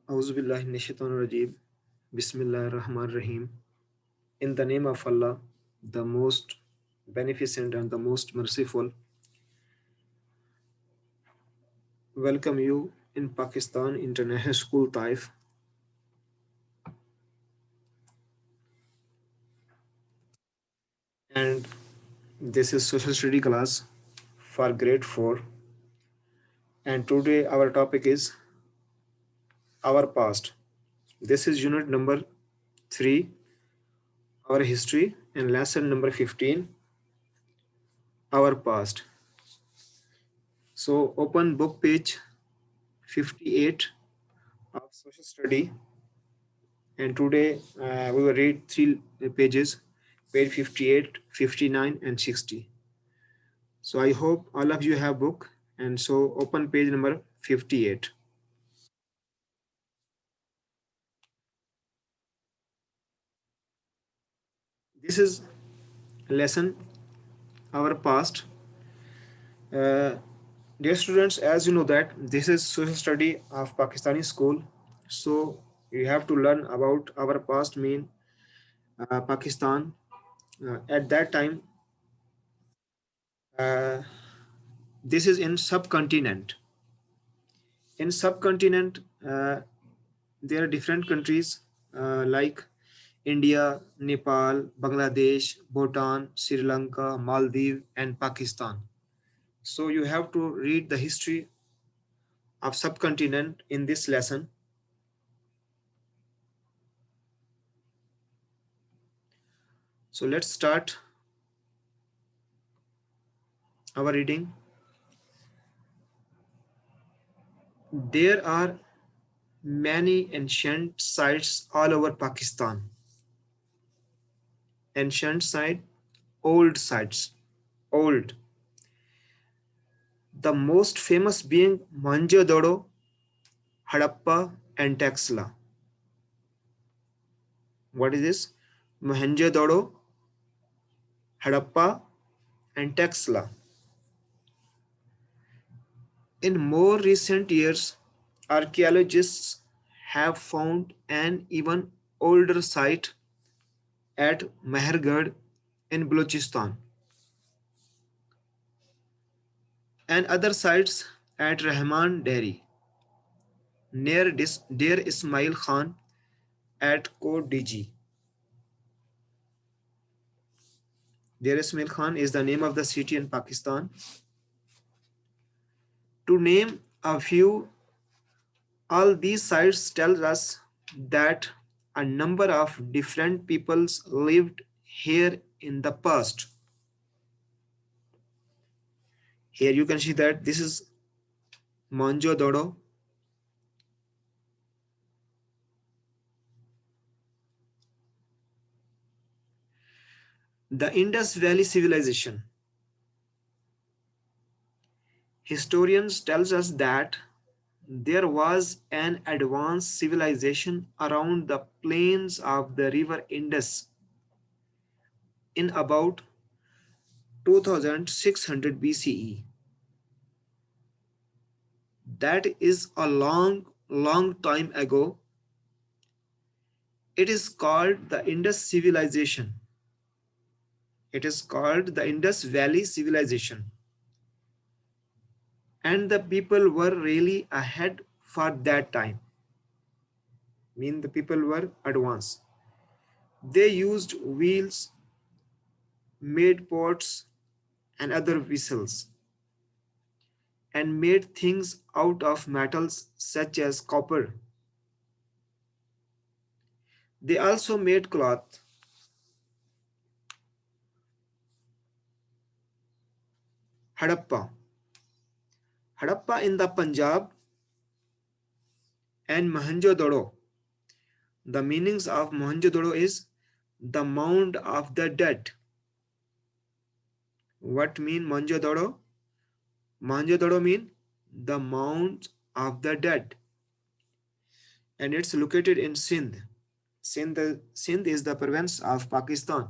Auzubillahi minash-shaytanir-rajeem. Bismillahir-rahmanir-rahim. In the name of Allah, the most beneficent and the most merciful, welcome you in Pakistan International School Taif. And this is social study class for grade 4. And today our topic is our past. This is unit number 3, our history, and lesson number 15, our past. So open book page 58 of social study, and today we will read 3 pages, page 58, 59, and 60. So I hope all of you have book, and so open page number 58. This is lesson our past. uh, Dear students, as you know that this is social study of Pakistani school, so you have to learn about our past, mean Pakistan. At that time, uh, this is in subcontinent. In subcontinent, there are different countries like India, Nepal, Bangladesh, Bhutan, Sri Lanka, Maldives, and Pakistan. So you have to read the history of subcontinent in this lesson. So let's start our reading. There are many ancient sites all over Pakistan. Ancient site, old sites, old. The most famous being Mohenjo-daro, Harappa, and Taxila. What is this? Mohenjo-daro, Harappa, and Taxila. In more recent years, archaeologists have found an even older site at Mehergarh in Balochistan, and other sites at Rahman Dairy near Deir Ismail Khan at Kodiji. Deir Ismail Khan is the name of the city in Pakistan. To name a few, all these sites tell us that a number of different peoples lived here in the past. Here you can see that this is Mohenjo-daro. The Indus Valley Civilization. Historians tells us that there was an advanced civilization around the plains of the river Indus in about 2600 BCE. That is a long time ago. It is called the Indus civilization. It is called the Indus Valley civilization. And the people were really ahead for that time. Mean the people were advanced. They used wheels, made pots and other vessels, and made things out of metals such as copper. They also made cloth. Harappa. Harappa in the Punjab and Mohenjo-daro. The meanings of Mohenjo-daro is the mound of the dead. What mean Mohenjo-daro? Mohenjo-daro mean the mound of the dead, and it's located in Sindh. Sindh is the province of Pakistan.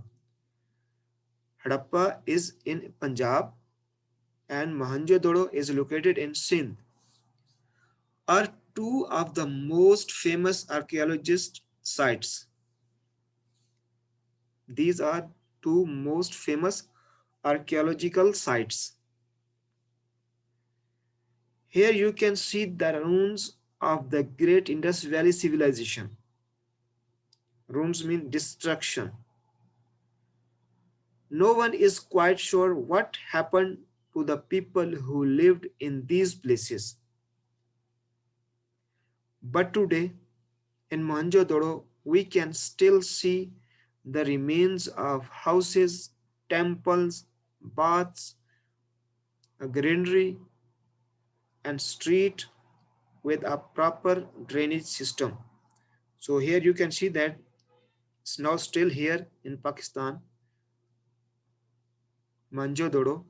Harappa is in Punjab and Mohenjo-daro is located in Sindh. two of the most famous archaeologist sites. These are two most famous archaeological sites. Here you can see the ruins of the great Indus Valley civilization. Ruins mean destruction. No one is quite sure what happened to the people who lived in these places. But today, in Mohenjo-daro, we can still see the remains of houses, temples, baths, a granary, and street with a proper drainage system. So here you can see that it's now still here in Pakistan, Mohenjo-daro.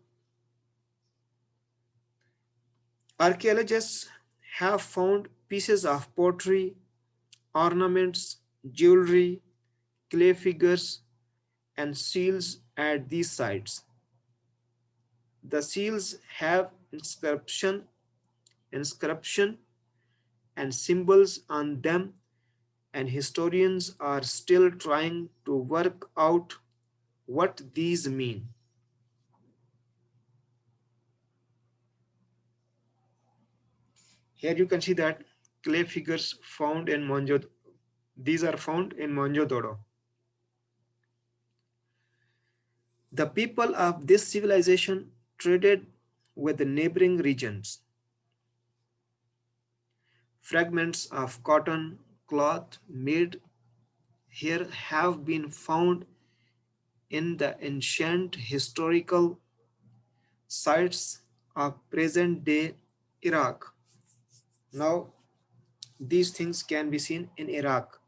Archaeologists have found pieces of pottery, ornaments, jewelry, clay figures, and seals at these sites. The seals have inscription and symbols on them, and historians are still trying to work out what these mean. Here you can see that clay figures found in Mohenjo. These are found in Mohenjo-daro. The people of this civilization traded with the neighboring regions. Fragments of cotton cloth made here have been found in the ancient historical sites of present day Iraq. Now, these things can be seen in Iraq.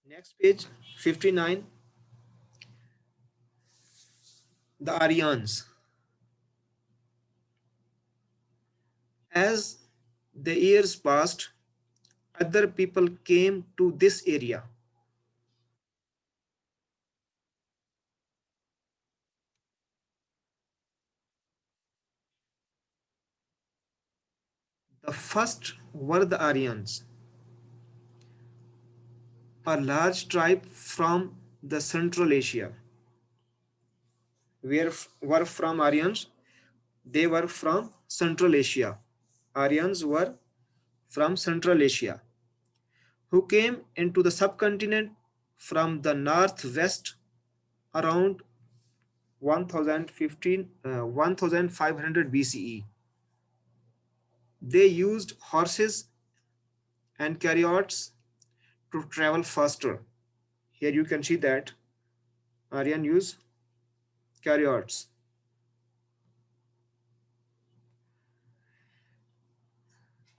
Next page 59, the Aryans. As the years passed, other people came to this area. The first were the Aryans, a large tribe from the Central Asia. Where were from Aryans? They were from Central Asia. Aryans were from Central Asia, who came into the subcontinent from the northwest around 1500 BCE. They used horses and chariots to travel faster. Here you can see that Aryan used chariots.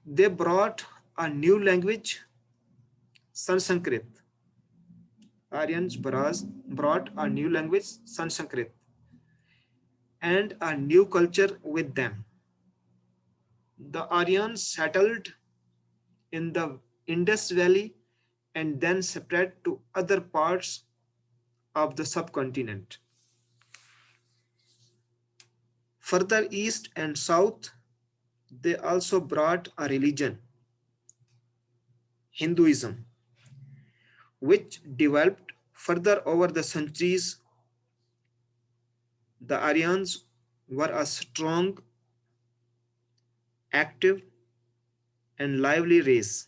They brought a new language, Sanskrit. Aryans brought a new language, Sanskrit, and a new culture with them. The Aryans settled in the Indus Valley and then spread to other parts of the subcontinent. Further east and south, they also brought a religion, Hinduism, which developed further over the centuries. The Aryans were a strong, active, and lively race.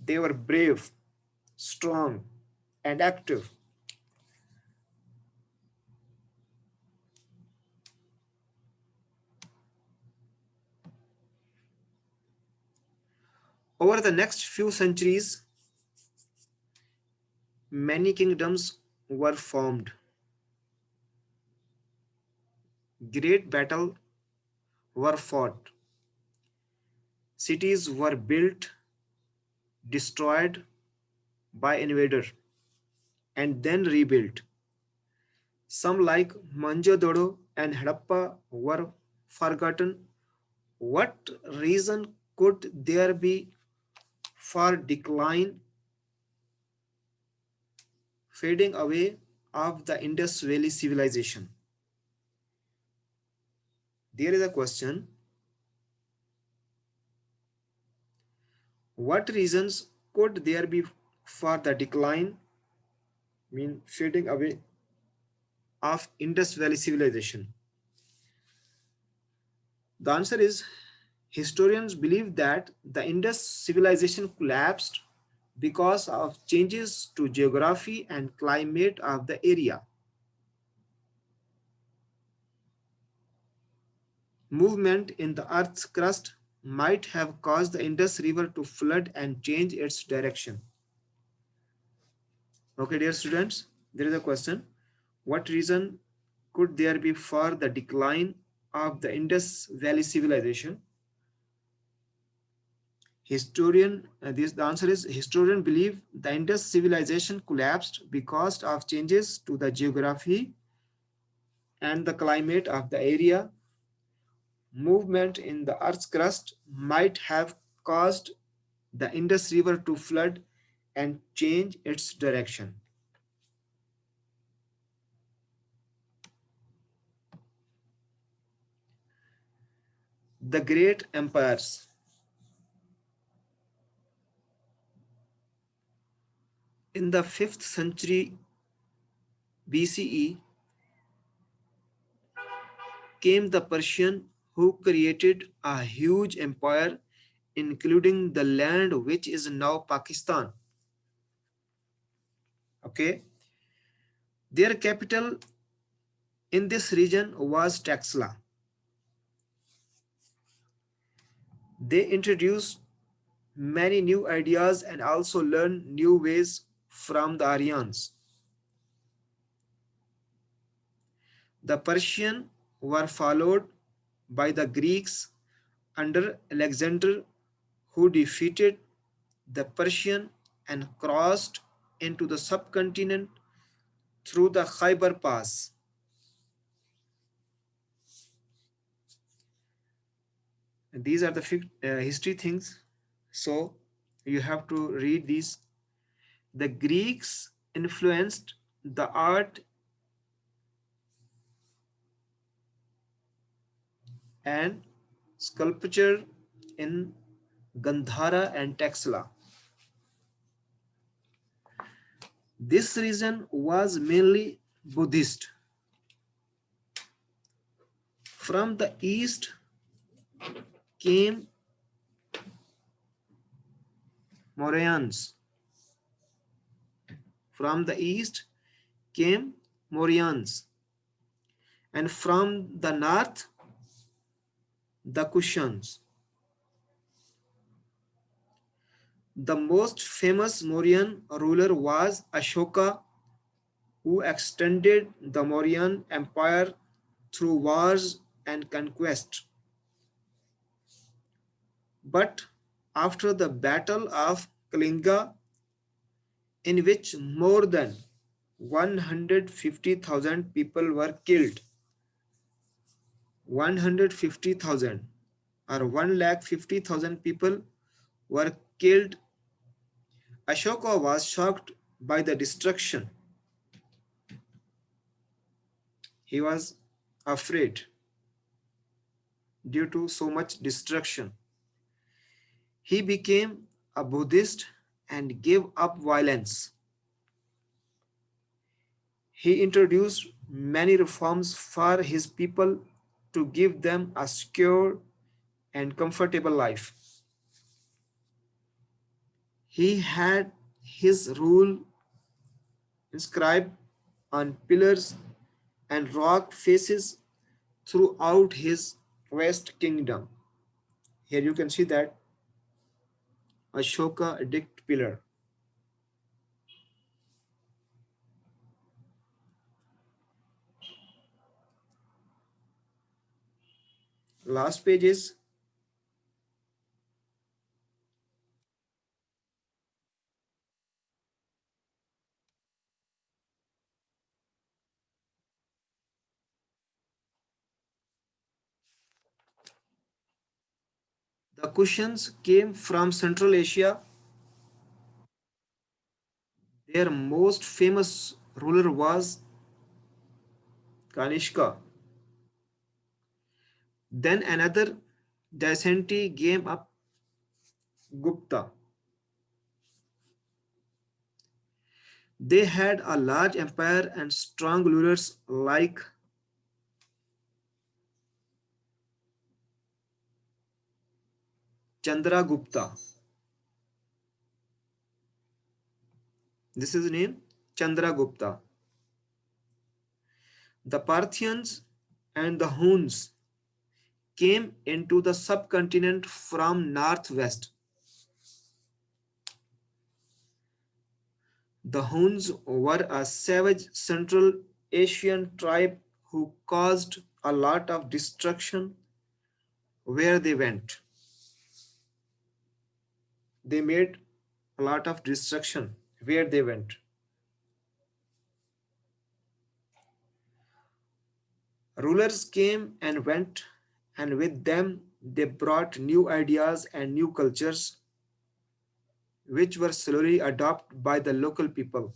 They were brave, strong, and active. Over the next few centuries, many kingdoms were formed. Great battles were fought. Cities were built, destroyed by invader, and then rebuilt. Some like Mohenjo-daro and Harappa were forgotten. What reason could there be for decline fading away of the Indus Valley civilization. There is a question: what reasons could there be for the decline, fading away of Indus Valley civilization? The answer is, historians believe that the Indus civilization collapsed because of changes to geography and climate of the area. Movement in the Earth's crust might have caused the Indus River to flood and change its direction. Okay, dear students, there is a question. What reason could there be for the decline of the Indus Valley civilization? The answer is, historian believe the Indus civilization collapsed because of changes to the geography and the climate of the area. Movement in the Earth's crust might have caused the Indus River to flood and change its direction. The great empires. In the 5th century BCE came the Persian, who created a huge empire, including the land which is now Pakistan. Okay, their capital in this region was Taxila. They introduced many new ideas and also learned new ways from the Aryans. The Persian were followed by the Greeks under Alexander, who defeated the Persian and crossed into the subcontinent through the Khyber Pass. And these are the history things, so you have to read these. The Greeks influenced the art and sculpture in Gandhara and Taxila. This region was mainly Buddhist. From the east came Mauryans. From the east came Mauryans. And from the north, the Kushans. The most famous Mauryan ruler was Ashoka, who extended the Mauryan Empire through wars and conquest. But after the Battle of Kalinga, in which more than 150,000 people were killed, 150,000 or 150,000 people were killed, Ashoka was shocked by the destruction. He was afraid due to so much destruction. He became a Buddhist and gave up violence. He introduced many reforms for his people to give them a secure and comfortable life. He had his rule inscribed on pillars and rock faces throughout his vast kingdom. Here you can see that Ashoka edict pillar. Last page is the Kushans came from Central Asia. Their most famous ruler was Kanishka. Then another dynasty came up, Gupta. They had a large empire and strong rulers like Chandragupta. This is his name, Chandragupta. The Parthians and the Huns came into the subcontinent from northwest. The Huns were a savage Central Asian tribe who caused a lot of destruction where they went. They made a lot of destruction where they went. Rulers came and went, and with them they brought new ideas and new cultures, which were slowly adopted by the local people.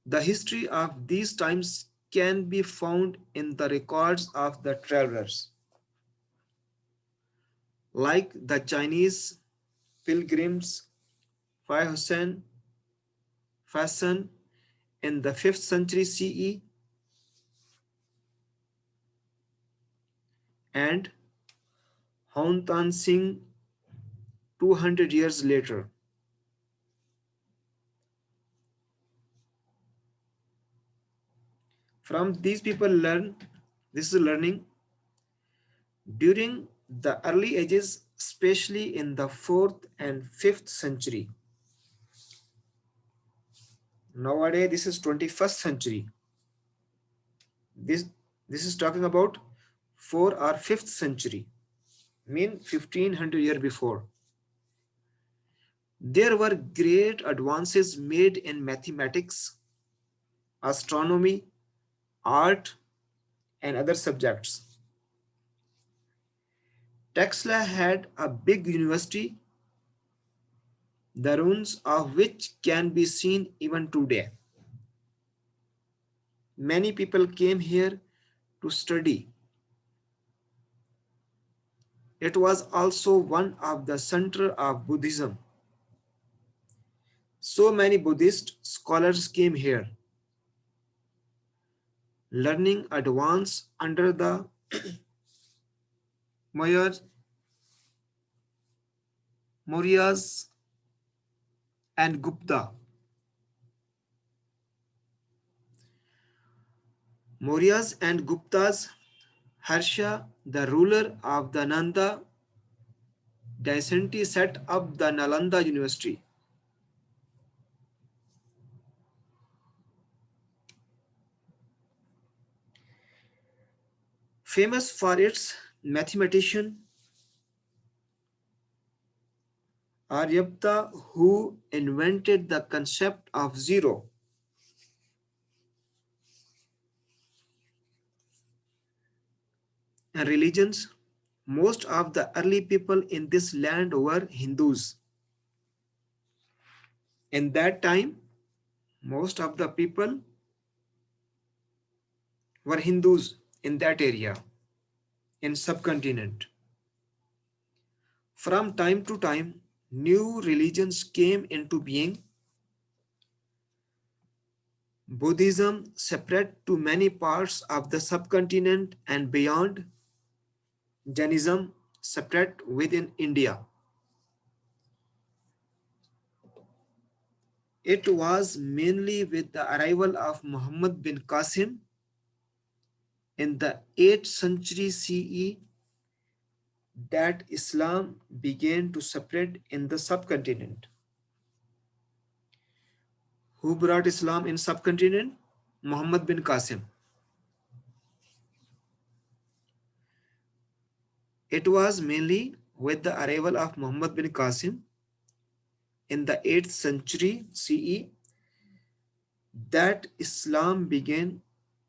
The history of these times can be found in the records of the travelers, like the Chinese pilgrims Faihussein Fasan in the 5th century CE and Huan Tan Singh 200 years later. From these people learn, this is learning during the early ages, especially in the 4th and 5th century. Nowadays, this is 21st century. This, this is talking about 4th or 5th century, mean 1500 years before. There were great advances made in mathematics, astronomy, art, and other subjects. Texla had a big university, the ruins of which can be seen even today. Many people came here to study. It was also one of the center of Buddhism. So many Buddhist scholars came here, learning advance under the Mauryas and Gupta. Mauryas and Guptas, Harsha, the ruler of the Nanda dynasty, set up the Nalanda University. Famous for its mathematician Aryabhata, who invented the concept of zero. And religions, most of the early people in this land were Hindus. In that time, most of the people were Hindus in that area, in subcontinent. From time to time, new religions came into being. Buddhism spread to many parts of the subcontinent and beyond. Jainism spread within India. It was mainly with the arrival of Muhammad bin Qasim in the 8th century CE that Islam began to spread in the subcontinent. Who brought Islam in subcontinent? Muhammad bin Qasim. It was mainly with the arrival of Muhammad bin Qasim in the 8th century CE that Islam began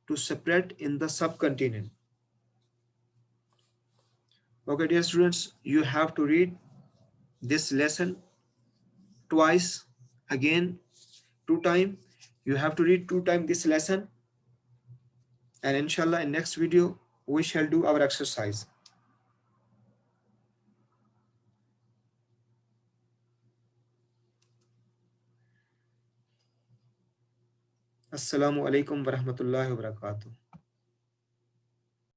to spread in the subcontinent. Okay, dear students, you have to read this lesson twice again 2 time. You have to read 2 time this lesson, and inshallah in next video we shall do our exercise. Assalamu alaikum wa rahmatullahi wa barakatuh.